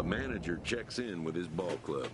A manager checks in with his ball club.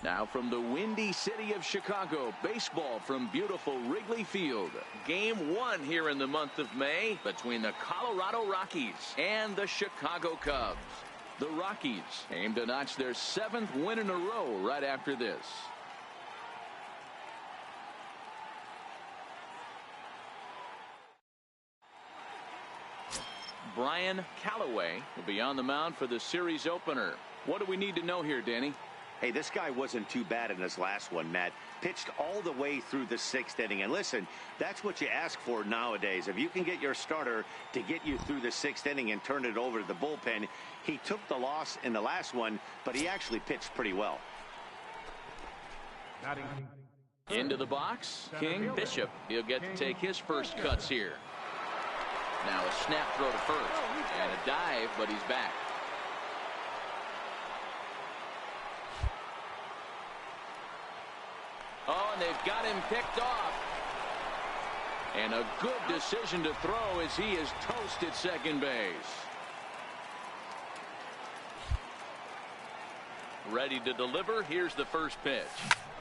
Now from the windy city of Chicago, baseball from beautiful Wrigley Field. Game 1 here in the month of May between the Colorado Rockies and the Chicago Cubs. The Rockies aim to notch their 7th win in a row right after this. Brian Callaway will be on the mound for the series opener. What do we need to know here, Danny? Hey, this guy wasn't too bad in his last one, Matt. Pitched all the way through the 6th inning. And listen, that's what you ask for nowadays. If you can get your starter to get you through the 6th inning and turn it over to the bullpen. He took the loss in the last one, but he actually pitched pretty well. Into the box, King Bishop. He'll get to take his first cuts here. Now a snap throw to first. And a dive, but he's back. Oh, and they've got him picked off. And a good decision to throw as he is toasted second base. Ready to deliver. Here's the first pitch.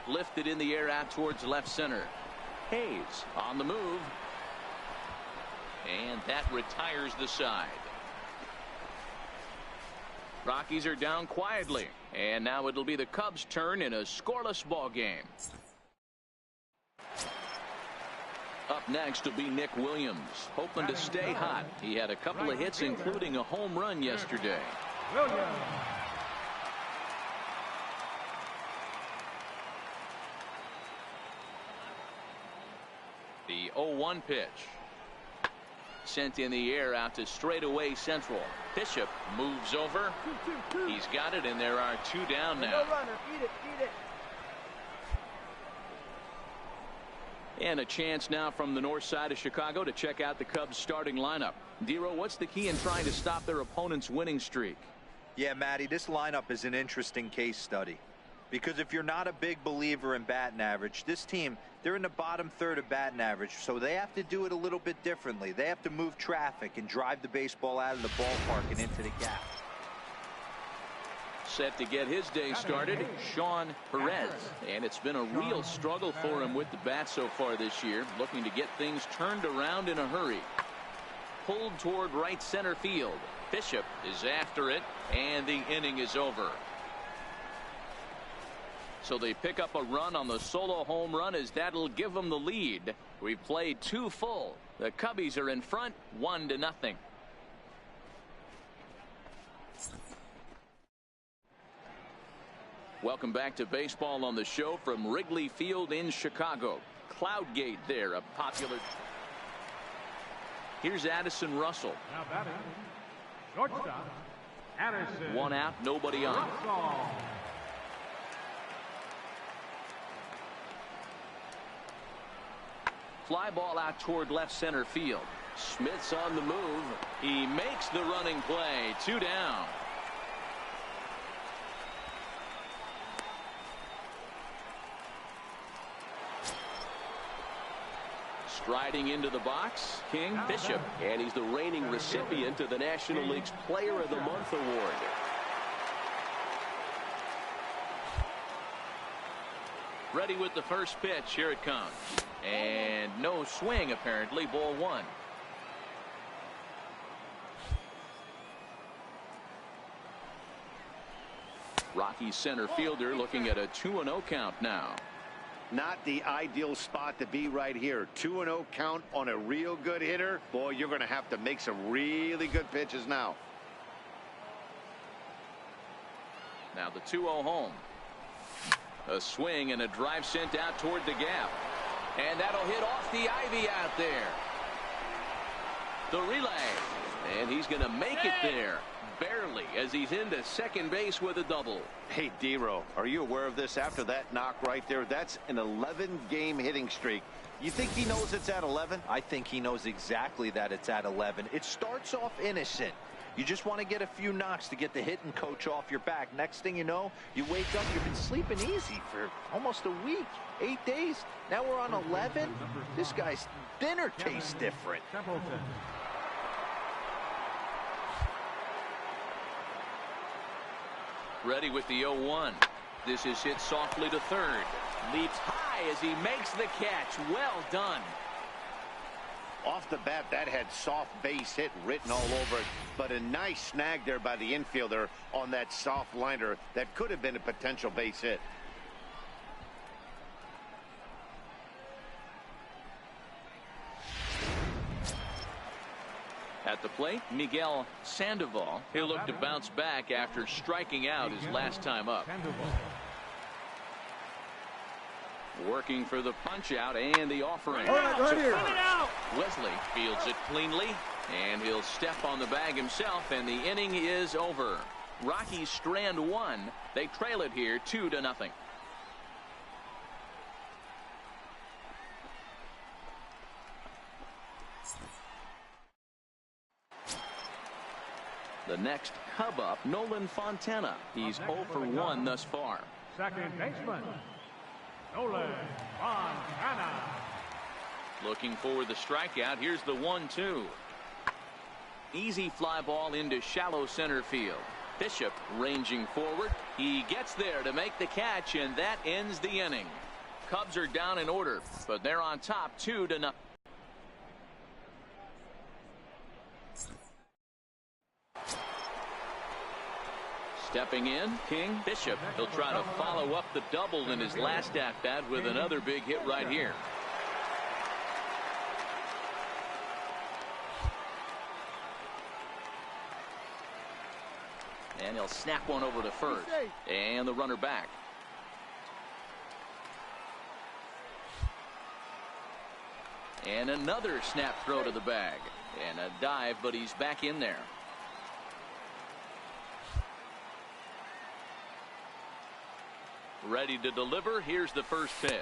Lifted in the air out towards left center. Hayes on the move. And that retires the side. Rockies are down quietly. And now it'll be the Cubs' turn in a scoreless ball game. Up next will be Nick Williams, hoping to stay hot. He had a couple of hits, including a home run yesterday. The 0-1 pitch. Sent in the air out to straightaway central. Bishop moves over. He's got it, and there are 2 down now. And a chance now from the north side of Chicago to check out the Cubs starting lineup. Dero, what's the key in trying to stop their opponent's winning streak? Yeah, Matty, this lineup is an interesting case study. Because if you're not a big believer in batting average, this team, they're in the bottom third of batting average, so they have to do it a little bit differently. They have to move traffic and drive the baseball out of the ballpark and into the gap. Set to get his day started, Sean Perez. And it's been a real struggle for him with the bat so far this year, looking to get things turned around in a hurry. Pulled toward right center field. Bishop is after it, and the inning is over. So they pick up a run on the solo home run, as that'll give them the lead. We've played 2 full. The Cubbies are in front, 1-0. Welcome back to baseball on the show from Wrigley Field in Chicago. Cloudgate there, a popular. Here's Addison Russell. Now batting, shortstop, Addison. 1 out, nobody on. Russell. Fly ball out toward left center field. Smith's on the move. He makes the running play. 2 down. Striding into the box, King Bishop. And he's the reigning recipient of the National League's Player of the Month award. Ready with the first pitch. Here it comes. And no swing, apparently. Ball 1. Rockies center fielder looking at a 2-0 count now. Not the ideal spot to be right here. 2-0 count on a real good hitter. Boy, you're going to have to make some really good pitches now. Now the 2-0 home. A swing and a drive sent out toward the gap. And that'll hit off the ivy out there. The relay. And he's going to make it there. Barely, as he's into second base with a double. Hey, D-Row, are you aware of this? After that knock right there, that's an 11-game hitting streak. You think he knows it's at 11? I think he knows exactly that it's at 11. It starts off innocent. You just want to get a few knocks to get the hitting coach off your back. Next thing you know, you wake up, you've been sleeping easy for almost a week, 8 days. Now we're on 11. This guy's dinner tastes different. Ready with the 0-1. This is hit softly to third. Leaps high as he makes the catch. Well done. Off the bat, that had soft base hit written all over it, but a nice snag there by the infielder on that soft liner that could have been a potential base hit. At the plate, Miguel Sandoval. He'll look to bounce back after striking out his last time up. Working for the punch out and the offering. Wesley fields it cleanly, and he'll step on the bag himself, and the inning is over. Rockies strand one. They trail it here 2-0. The next Cub up, Nolan Fontana. He's 0 for 1 thus far. Second baseman, Nolan Fontana. Looking for the strikeout. Here's the 1-2. Easy fly ball into shallow center field. Bishop ranging forward. He gets there to make the catch, and that ends the inning. Cubs are down in order, but they're on top 2-0. Stepping in, King. Bishop. He'll try to follow up the double in his last at-bat with another big hit right here. And he'll snap one over to first. And the runner back. And another snap throw to the bag. And a dive, but he's back in there. Ready to deliver. Here's the first pitch.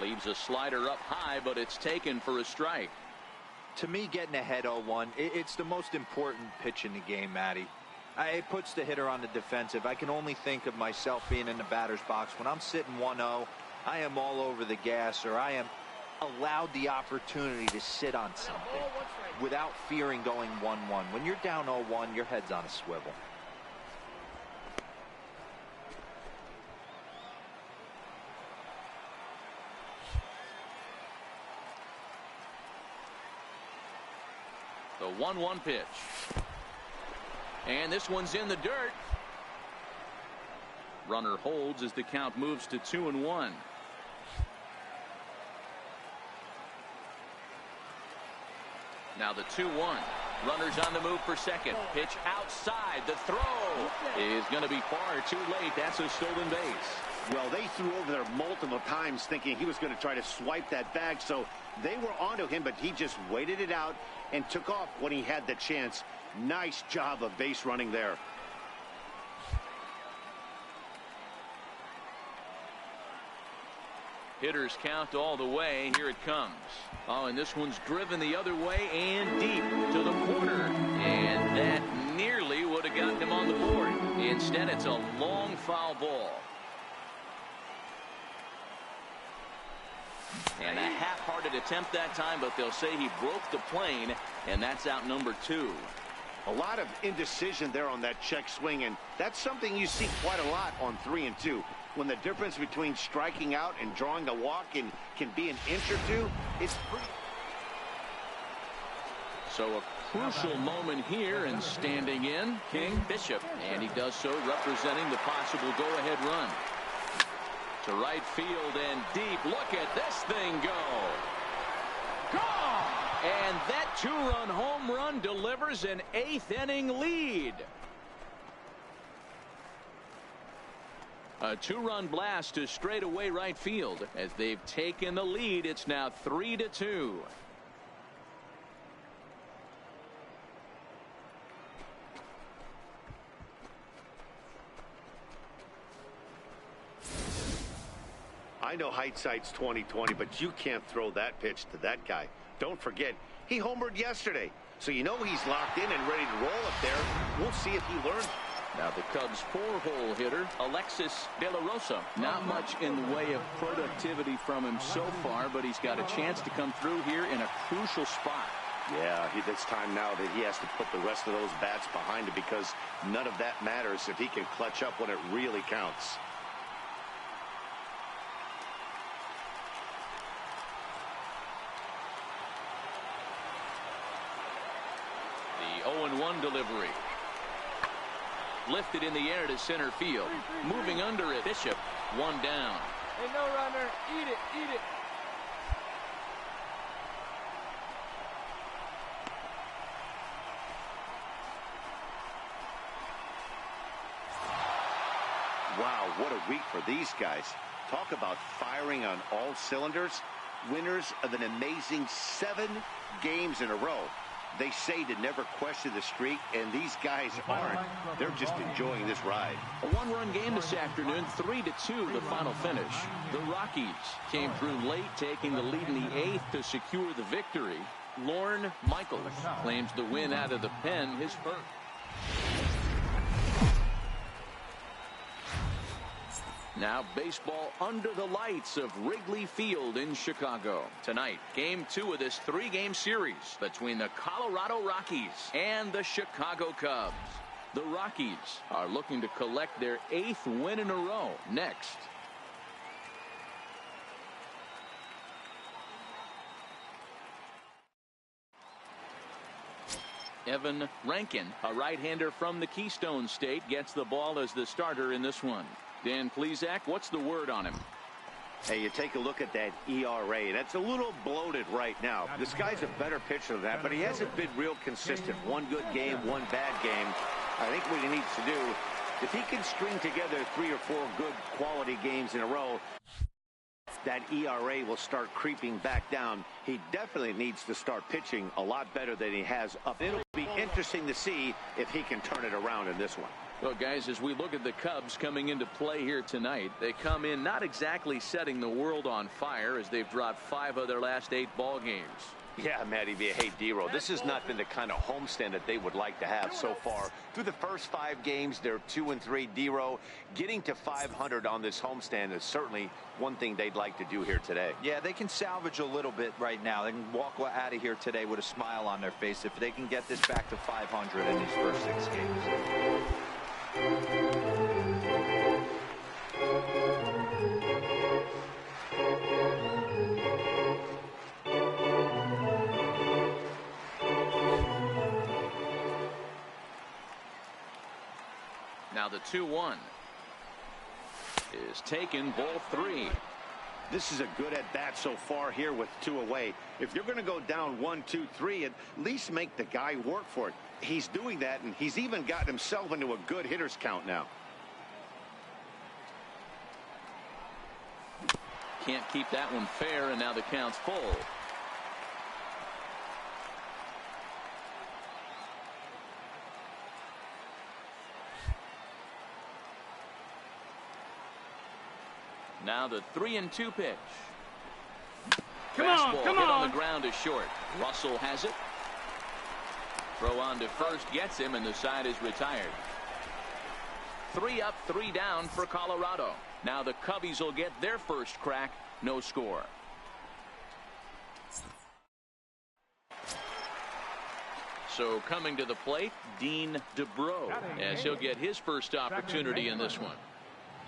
Leaves a slider up high, but it's taken for a strike. To me, getting ahead 0-1, it's the most important pitch in the game, Matty. It puts the hitter on the defensive. I can only think of myself being in the batter's box. When I'm sitting 1-0, I am all over the gas, or I am allowed the opportunity to sit on something without fearing going 1-1. When you're down 0-1, your head's on a swivel. The 1-1 pitch. And this one's in the dirt. Runner holds as the count moves to 2-1. Now the 2-1. Runners on the move for second. Pitch outside. The throw is going to be far too late. That's a stolen base. Well, they threw over there multiple times thinking he was going to try to swipe that bag, so they were onto him, but he just waited it out and took off when he had the chance. Nice job of base running there. Hitters count all the way. Here it comes. Oh, and this one's driven the other way and deep to the corner. And that nearly would have gotten him on the board. Instead, it's a long foul ball. And a half-hearted attempt that time, but they'll say he broke the plane, and that's out number 2. A lot of indecision there on that check swing, and that's something you see quite a lot on 3 and 2. When the difference between striking out and drawing a walk can be an inch or two, it's pretty. So a crucial moment here, and standing in, King Bishop, and he does so representing the possible go-ahead run. To right field and deep. Look at this thing go. Gone! And that 2-run home run delivers an 8th inning lead. A two-run blast to straightaway right field. As they've taken the lead, it's now 3-2. I know hindsight's 20/20, but you can't throw that pitch to that guy. Don't forget, he homered yesterday, so you know he's locked in and ready to roll up there. We'll see if he learns. Now the Cubs' four-hole hitter, Alexis De La Rosa. Not much in the way of productivity from him so far, but he's got a chance to come through here in a crucial spot. Yeah, it's time now that he has to put the rest of those bats behind him, because none of that matters if he can clutch up when it really counts. The 0-1 delivery. Lifted in the air to center field. Moving under it. Bishop. One down. Hey, no runner. Eat it. Eat it. Wow, what a week for these guys. Talk about firing on all cylinders. Winners of an amazing 7 games in a row. They say to never question the streak, and these guys aren't. They're just enjoying this ride. A one-run game this afternoon, 3-2 the final finish. The Rockies came through late, taking the lead in the 8th to secure the victory. Lorne Michaels claims the win out of the pen, his first. Now baseball under the lights of Wrigley Field in Chicago. Tonight, game 2 of this 3-game series between the Colorado Rockies and the Chicago Cubs. The Rockies are looking to collect their 8th win in a row next. Evan Rankin, a right-hander from the Keystone State, gets the ball as the starter in this one. Dan Plesac, what's the word on him? Hey, you take a look at that ERA. That's a little bloated right now. This guy's a better pitcher than that, but he hasn't been real consistent. One good game, one bad game. I think what he needs to do, if he can string together 3 or 4 good quality games in a row, that ERA will start creeping back down. He definitely needs to start pitching a lot better than he has up. It'll be interesting to see if he can turn it around in this one. Well, guys, as we look at the Cubs coming into play here tonight, they come in not exactly setting the world on fire, as they've dropped 5 of their last 8 ball games. Yeah, Matty V. Hey, D-Row, this has not been the kind of homestand that they would like to have so far. Through the first 5 games, they're 2-3. D-Row, getting to 500 on this homestand is certainly one thing they'd like to do here today. Yeah, they can salvage a little bit right now. They can walk out of here today with a smile on their face if they can get this back to 500 in these first 6 games. Now the 2-1 is taken, ball 3. This is a good at-bat so far here with 2 away. If you're going to go down 1, 2, 3, at least make the guy work for it. He's doing that, and he's even gotten himself into a good hitter's count now. Can't keep that one fair, and now the count's full. Now the 3-2 pitch. Fastball hit on the ground is short. Russell has it. Throw on to first gets him, and the side is retired. 3 up, 3 down for Colorado. Now the Cubbies will get their first crack. No score. So coming to the plate, Dean DeBro, as he'll get his first opportunity in this one.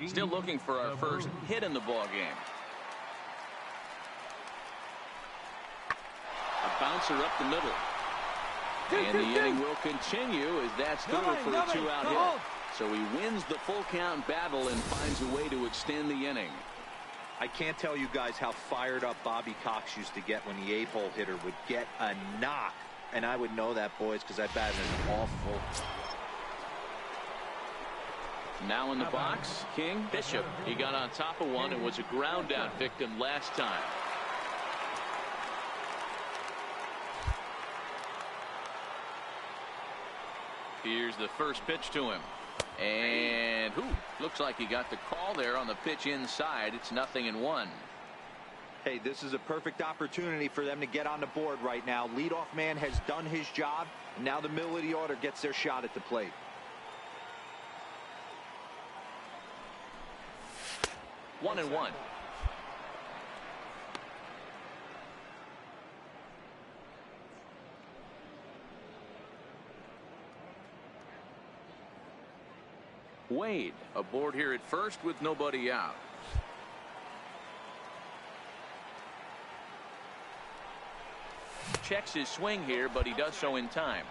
Still looking for our first hit in the ball game. A bouncer up the middle. And the inning will continue as that's through for a 2-out hit. So he wins the full count battle and finds a way to extend the inning. I can't tell you guys how fired up Bobby Cox used to get when the 8-hole hitter would get a knock. And I would know that, boys, because I batted an awful. Now in the box, King. Bishop. He got on top of one and was a ground out victim last time. Here's the first pitch to him. And looks like he got the call there on the pitch inside. It's 0-1. Hey, this is a perfect opportunity for them to get on the board right now. Leadoff man has done his job. And now the middle of the order gets their shot at the plate. 1-1. Wade aboard here at first with nobody out. Checks his swing here, but he does so in time.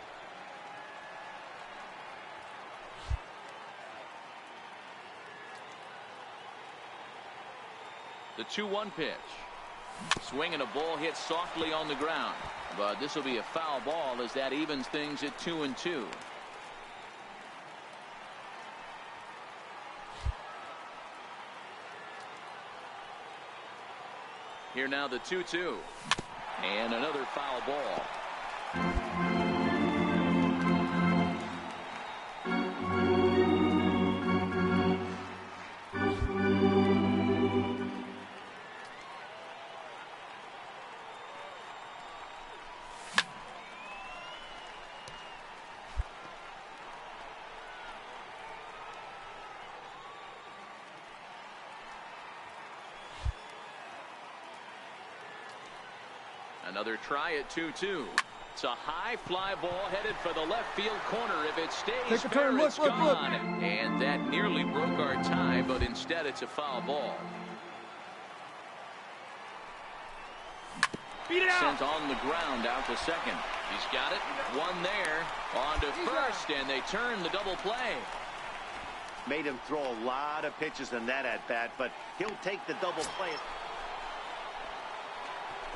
The 2-1 pitch. Swing and a ball hit softly on the ground, but this will be a foul ball as that evens things at 2-2. Here now the 2-2. And another foul ball. Another try at 2-2. It's a high fly ball headed for the left field corner. If it stays fair, it's gone. And that nearly broke our tie, but instead it's a foul ball. Beat it out. Sent on the ground out to second. He's got it. One there. On to first, and they turn the double play. Made him throw a lot of pitches in that at bat, but he'll take the double play.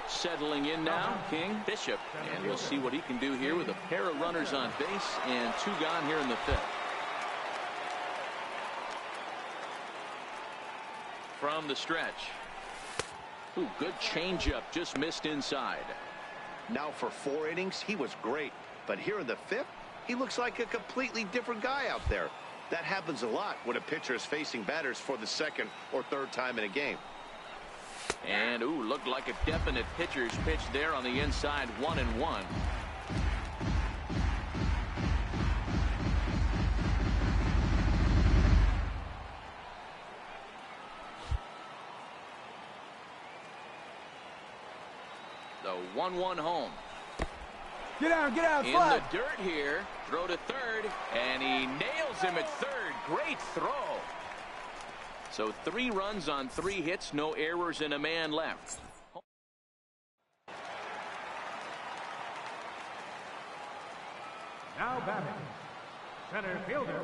Settling in now, King. Bishop. And we'll see what he can do here with a pair of runners on base and 2 gone here in the 5th. From the stretch. Good changeup, just missed inside. Now for 4 innings, he was great. But here in the 5th, he looks like a completely different guy out there. That happens a lot when a pitcher is facing batters for the 2nd or 3rd time in a game. And looked like a definite pitcher's pitch there on the inside. 1-1. The 1-1 home. Get out, in fly. The dirt here. Throw to third, and he nails him at third. Great throw. So 3 runs on 3 hits, no errors, and a man left. Now batting, center fielder.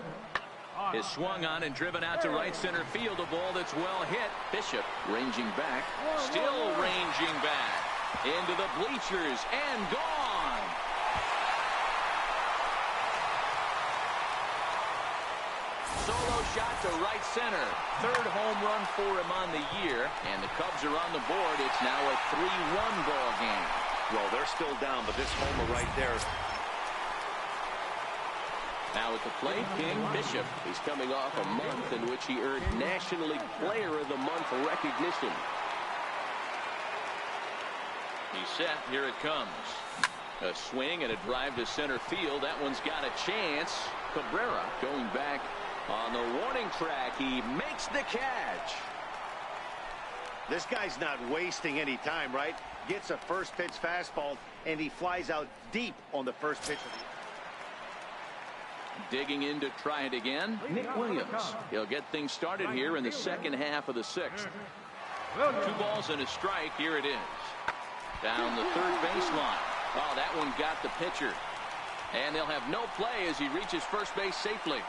Is swung on and driven out to right center field. A ball that's well hit. Bishop ranging back, still ranging back into the bleachers and gone. Solo shot to right center. 3rd home run for him on the year. And the Cubs are on the board. It's now a 3-1 ball game. Well, they're still down, but this homer right there. Now at the plate, King. Bishop. He's coming off a month in which he earned National League Player of the Month recognition. He's set. Here it comes. A swing and a drive to center field. That one's got a chance. Cabrera going back on the warning track. He makes the catch. This guy's not wasting any time, right? Gets a first pitch fastball, and he flies out deep on the first pitch. Digging in to try it again, Nick Williams. He'll get things started here in the 2nd half of the 6th. 2 balls and a strike. Here it is. Down the 3rd baseline. Oh, that one got the pitcher. And they'll have no play as he reaches first base safely.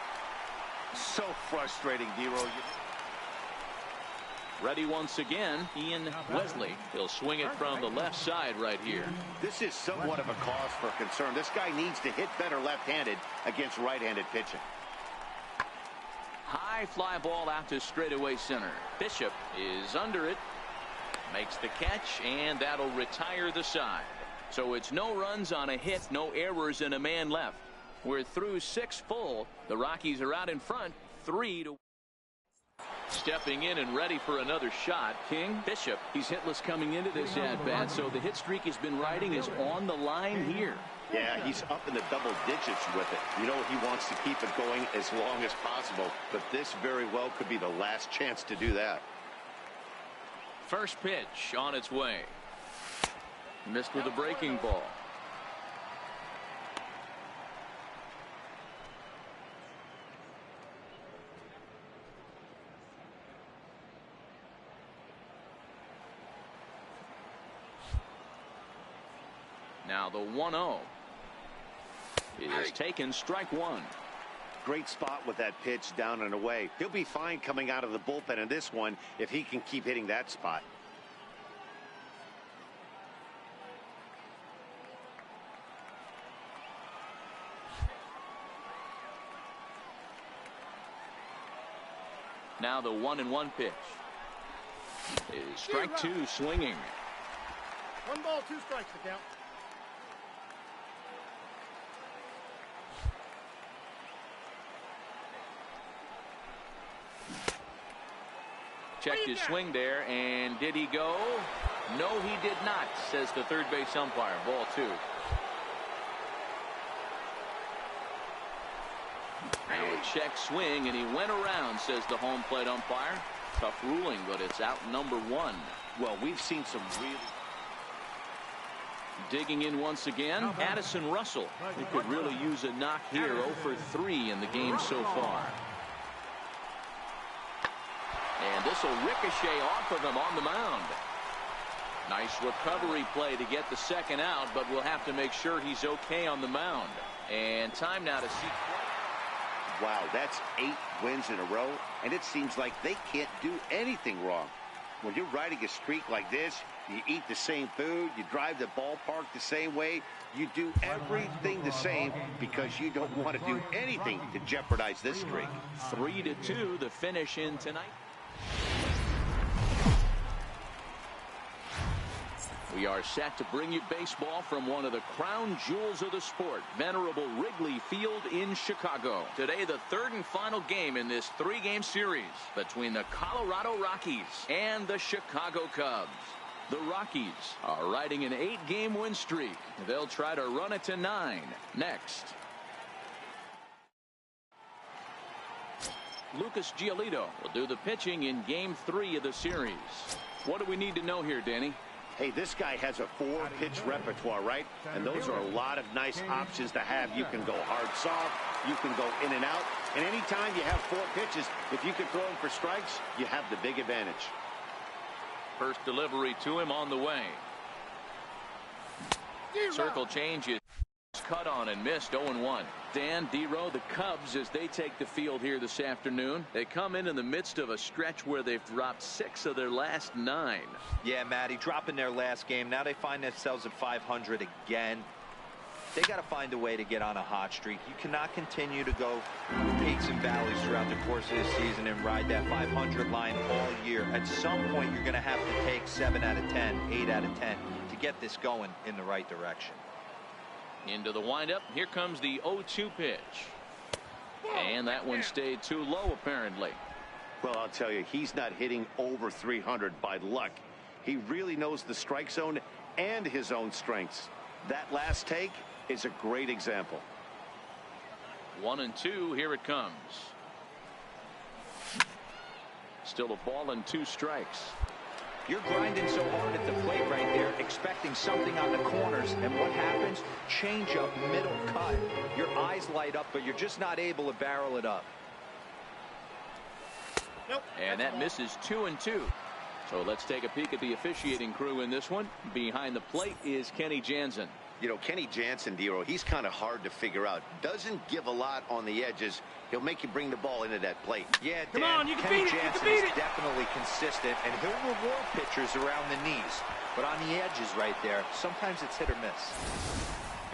So frustrating, Dero. Ready once again, Ian Wesley. He'll swing it from the left side right here. This is somewhat of a cause for concern. This guy needs to hit better left-handed against right-handed pitching. High high fly ball out to straightaway center. Bishop is under it, makes the catch, and that'll retire the side. So it's no runs on a hit, no errors, and a man left. We're through 6 full. The Rockies are out in front, 3-1. Stepping in and ready for another shot, King. Bishop, he's hitless coming into this at-bat, so the hit streak has been riding is on the line here. Yeah, he's up in the double digits with it. You know, he wants to keep it going as long as possible, but this very well could be the last chance to do that. First pitch on its way. Missed with a breaking ball. Now the 1-0 is taken, strike one. Great spot with that pitch down and away. He'll be fine coming out of the bullpen in this one if he can keep hitting that spot. Now the 1-1 pitch is strike two, swinging. 1 ball, 2 strikes to count. Checked his swing there, and did he go? No, he did not, says the third base umpire. Ball 2. And check swing, and he went around, says the home plate umpire. Tough ruling, but it's out number 1. Well, we've seen some really... Digging in once again, Addison Russell. He could really use a knock here. 0 for 3 in the game so far. And this will ricochet off of him on the mound. Nice recovery play to get the second out, but we'll have to make sure he's okay on the mound. And time now to see. Wow, that's 8 wins in a row, and it seems like they can't do anything wrong. When you're riding a streak like this, you eat the same food, you drive the ballpark the same way, you do everything the same because you don't want to do anything to jeopardize this streak. 3-2 the finish in tonight. We are set to bring you baseball from one of the crown jewels of the sport, venerable Wrigley Field in Chicago. Today, the third and final game in this 3-game series between the Colorado Rockies and the Chicago Cubs. The Rockies are riding an 8-game win streak. They'll try to run it to 9 next. Lucas Giolito will do the pitching in Game 3 of the series. What do we need to know here, Danny? Hey, this guy has a 4-pitch repertoire, right? And those are a lot of nice options to have. You can go hard soft, you can go in and out. And anytime you have 4 pitches, if you can throw them for strikes, you have the big advantage. First delivery to him on the way. Circle change is cut on and missed. 0-1. Dan, D-Row, the Cubs, as they take the field here this afternoon, they come in the midst of a stretch where they've dropped 6 of their last 9. Yeah, Matty, dropping their last game. Now they find themselves at 500 again. They got to find a way to get on a hot streak. You cannot continue to go peaks and valleys throughout the course of the season and ride that 500 line all year. At some point, you're going to have to take 7 out of 10, 8 out of 10 to get this going in the right direction. Into the windup. Here comes the 0-2 pitch. And that one stayed too low, apparently. Well, I'll tell you, he's not hitting over 300 by luck. He really knows the strike zone and his own strengths. That last take is a great example. 1-2. Here it comes. Still a ball and 2 strikes. You're grinding so hard at the plate right there, expecting something on the corners, and what happens? Change up, middle cut. Your eyes light up, but you're just not able to barrel it up. Nope. And that misses 2-2. So let's take a peek at the officiating crew in this one. Behind the plate is Kenny Jansen. You know, Kenny Jansen, Dero, he's kind of hard to figure out. Doesn't give a lot on the edges. He'll make you bring the ball into that plate. Yeah, Come Dan, on, you can Kenny beat it, you can Jansen beat is it. definitely consistent, and he'll reward pitchers around the knees. But on the edges right there, sometimes it's hit or miss.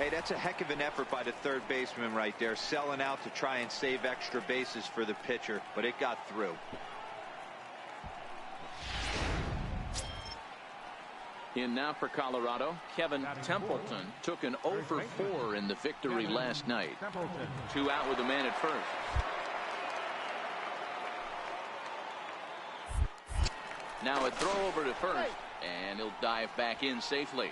Hey, that's a heck of an effort by the third baseman right there, selling out to try and save extra bases for the pitcher, but it got through. In now for Colorado, Kevin Templeton took an 0 for 4 in the victory last night. 2 out with a man at first. Now a throw over to first, and he'll dive back in safely.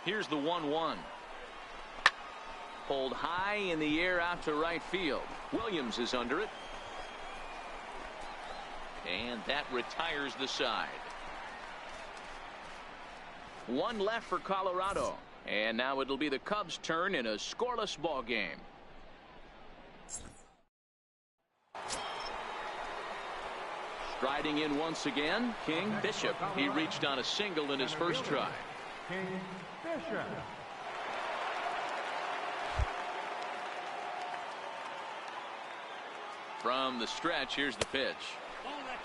Here's the 1-1. Pulled high in the air out to right field. Williams is under it. And that retires the side. 1 left for Colorado. And now it'll be the Cubs' turn in a scoreless ball game. Striding in once again, King Bishop. He reached on a single in his first try. King Bishop. From the stretch, here's the pitch.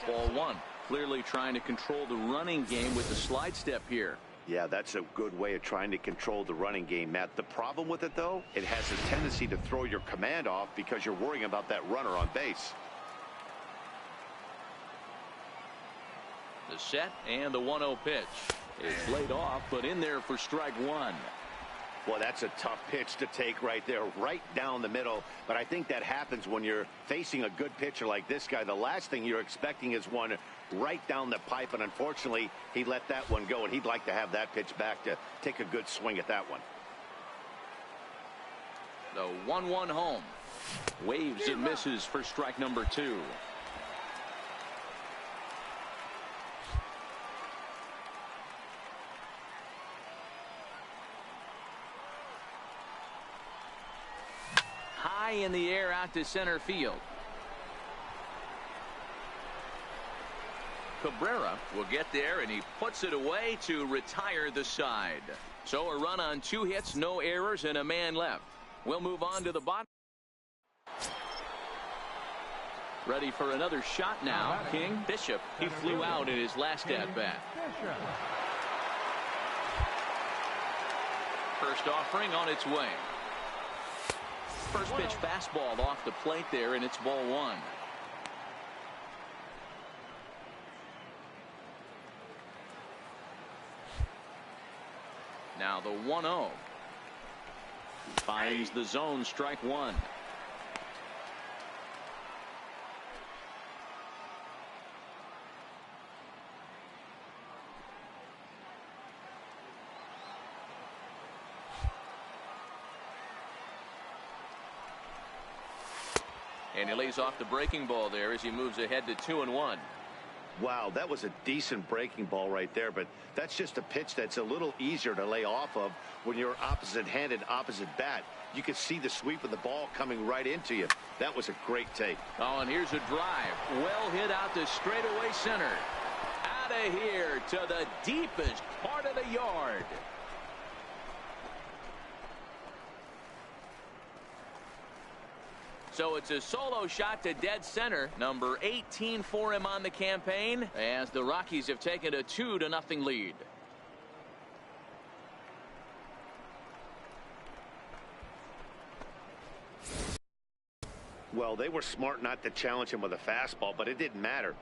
Ball 1. Clearly trying to control the running game with the slide step here. Yeah, that's a good way of trying to control the running game, Matt. The problem with it, though, it has a tendency to throw your command off because you're worrying about that runner on base. The set and the 1-0 pitch. It's laid off, but in there for strike 1. Well, that's a tough pitch to take right there, right down the middle. But I think that happens when you're facing a good pitcher like this guy. The last thing you're expecting is one right down the pipe, and unfortunately, he let that one go, and he'd like to have that pitch back to take a good swing at that one. The 1-1 home. Waves and misses for strike number 2. High in the air out to center field. Cabrera will get there, and he puts it away to retire the side. So a run on 2 hits, no errors, and a man left. We'll move on to the bottom. Ready for another shot now. King Bishop. He flew out in his last at-bat. First offering on its way. First pitch fastball off the plate there, and it's ball 1. Now the 1-0. Finds the zone, strike 1. And he lays off the breaking ball there as he moves ahead to 2-1. Wow, that was a decent breaking ball right there, but that's just a pitch that's a little easier to lay off of when you're opposite-handed, opposite bat. You can see the sweep of the ball coming right into you. That was a great take. Oh, and here's a drive. Well hit out to straightaway center. Out of here to the deepest part of the yard. So it's a solo shot to dead center, number 18 for him on the campaign, as the Rockies have taken a 2-0 lead. Well, they were smart not to challenge him with a fastball, but it didn't matter.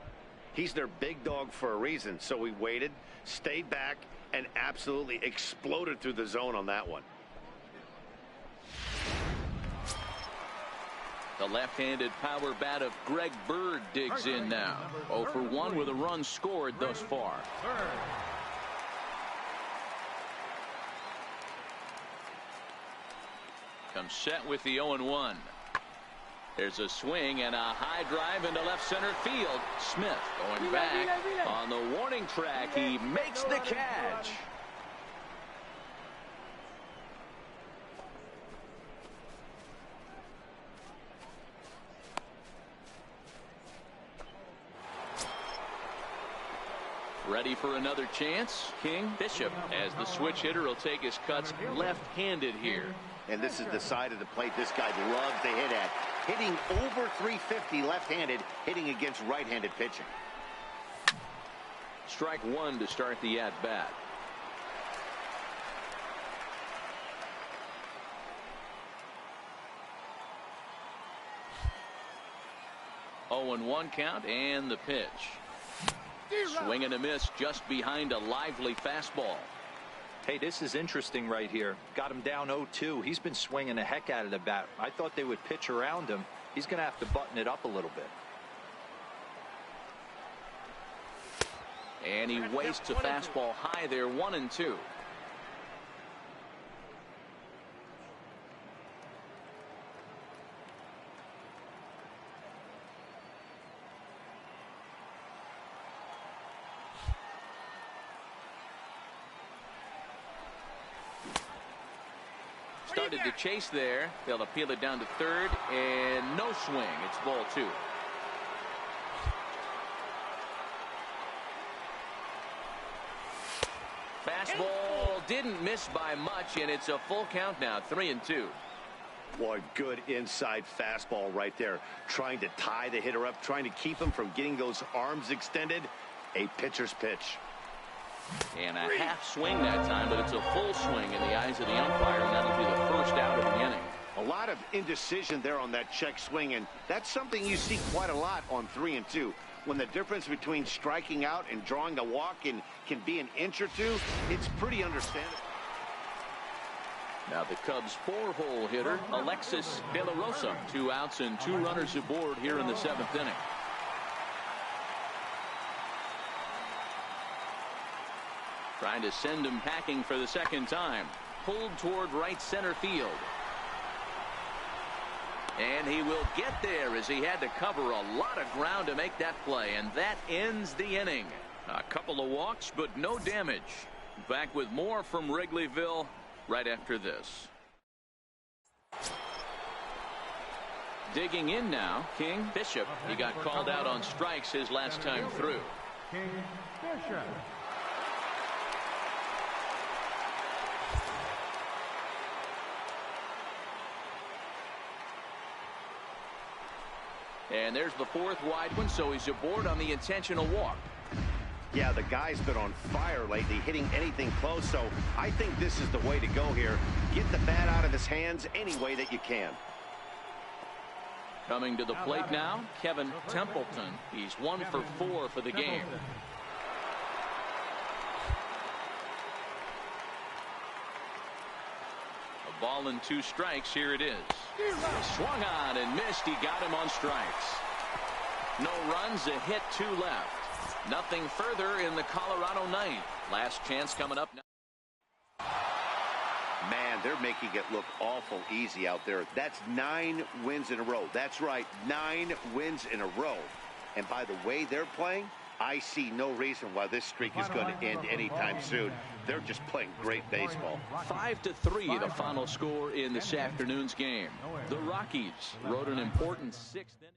He's their big dog for a reason, so he waited, stayed back, and absolutely exploded through the zone on that one. The left-handed power bat of Greg Bird digs in now. 0 for 1 with a run scored thus far. Comes set with the 0-1. There's a swing and a high drive into left center field. Smith going back on the warning track. He makes the catch. Ready for another chance. King Bishop, as the switch hitter, will take his cuts left-handed here. And this is the side of the plate this guy loves to hit at. Hitting over 350 left-handed, hitting against right-handed pitching. strike one to start the at-bat. Oh, and 1 count, and the pitch. Swing and a miss just behind a lively fastball. Hey, this is interesting right here. Got him down 0-2. He's been swinging the heck out of the bat. I thought they would pitch around him. He's going to have to button it up a little bit. And he wastes a fastball high there, 1-2. Started to chase there. They'll appeal it down to third, and no swing. It's ball 2. Fastball didn't miss by much, and it's a full count now, 3-2. Boy, good inside fastball right there. Trying to tie the hitter up, trying to keep him from getting those arms extended. A pitcher's pitch. And a half swing that time, but it's a full swing in the eyes of the umpire, and that'll be the first out of the inning. A lot of indecision there on that check swing, and that's something you see quite a lot on 3-2. When the difference between striking out and drawing a walk can be an inch or two, it's pretty understandable. Now the Cubs' 4-hole hitter, Alexis De La Rosa. 2 outs and 2 runners aboard here in the 7th inning. Trying to send him packing for the 2nd time. Pulled toward right center field. And he will get there as he had to cover a lot of ground to make that play. And that ends the inning. A couple of walks, but no damage. Back with more from Wrigleyville right after this. Digging in now, King Bishop. He got called out on strikes his last time through. King Bishop. And there's the 4th wide one, so he's aboard on the intentional walk. Yeah, the guy's been on fire lately, hitting anything close, so I think this is the way to go here. Get the bat out of his hands any way that you can. Coming to the plate now, Kevin Templeton. He's 1 for 4 for the game. A ball and 2 strikes. Here it is. Swung on and missed. He got him on strikes. No runs, a hit, 2 left. Nothing further in the Colorado ninth. Last chance coming up now. Man, they're making it look awful easy out there. That's 9 wins in a row. That's right, 9 wins in a row. And by the way they're playing, I see no reason why this streak is going to end anytime soon. They're just playing great baseball. 5-3 the final score in this afternoon's game. The Rockies wrote an important 6th inning.